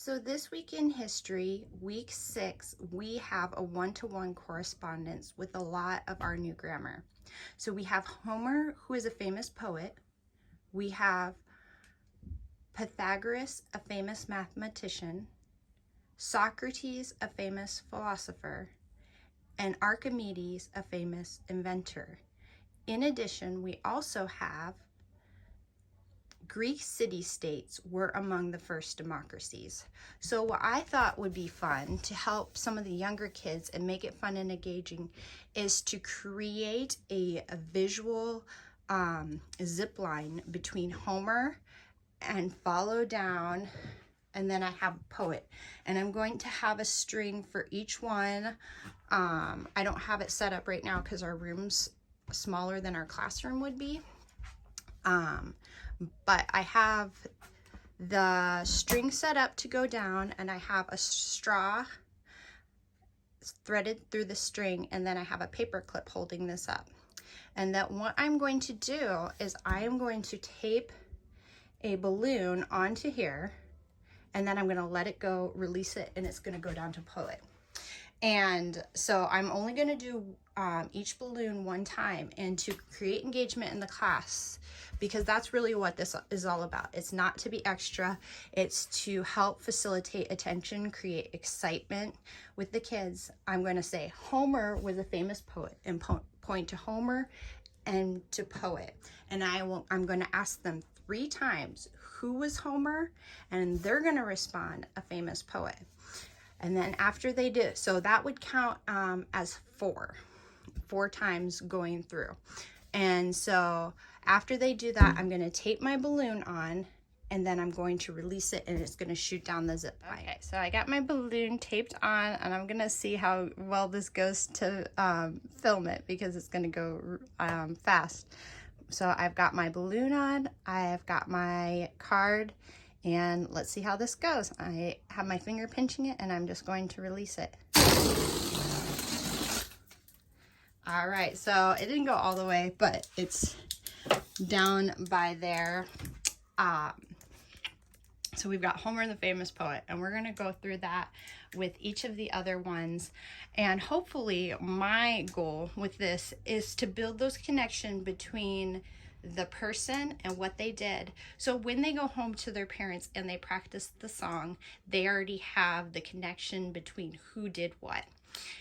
So this week in history, week 6, we have a one-to-one correspondence with a lot of our new grammar. So we have Homer, who is a famous poet. We have Pythagoras, a famous mathematician. Socrates, a famous philosopher. And Archimedes, a famous inventor. In addition, we also have Greek city-states were among the first democracies. So what I thought would be fun to help some of the younger kids and make it fun and engaging is to create a visual zip line between Homer and follow down, and then I have a poet. And I'm going to have a string for each one. I don't have it set up right now because our room's smaller than our classroom would be. But I have the string set up to go down, and I have a straw threaded through the string, and then I have a paper clip holding this up. And that what I'm going to do is I am going to tape a balloon onto here, and then I'm going to let it go, release it, and it's going to go down to poet. And so I'm only going to do each balloon one time, and to create engagement in the class, because that's really what this is all about. It's not to be extra. It's to help facilitate attention, create excitement with the kids. I'm going to say Homer was a famous poet, and point to Homer and to poet. And I'm going to ask them 3 times, who was Homer? And they're going to respond, a famous poet. And then after they do, so that would count as 4 times going through. And so after they do that, I'm going to tape my balloon on, and then I'm going to release it, and it's going to shoot down the zip line. Okay, so I got my balloon taped on, and I'm going to see how well this goes to film it, because it's going to go fast. So I've got my balloon on, I've got my card, and let's see how this goes. I have my finger pinching it, and I'm just going to release it. All right, so it didn't go all the way, but it's down by there. So we've got Homer the famous poet, and we're gonna go through that with each of the other ones. And hopefully my goal with this is to build those connections between the person and what they did. So when they go home to their parents and they practice the song, they already have the connection between who did what.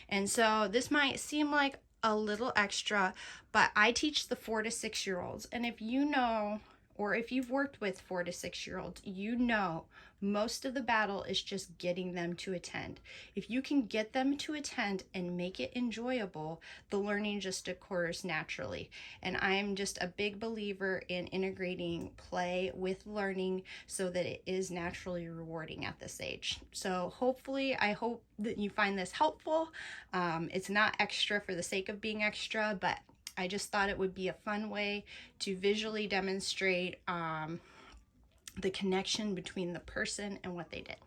And so this might seem like a little extra, but I teach the 4 to 6 year olds. And if you know, or if you've worked with 4 to 6 year olds, you know most of the battle is just getting them to attend. If you can get them to attend and make it enjoyable, the learning just occurs naturally. And I'm just a big believer in integrating play with learning so that it is naturally rewarding at this age. So hopefully, I hope that you find this helpful. It's not extra for the sake of being extra, but I just thought it would be a fun way to visually demonstrate the connection between the person and what they did.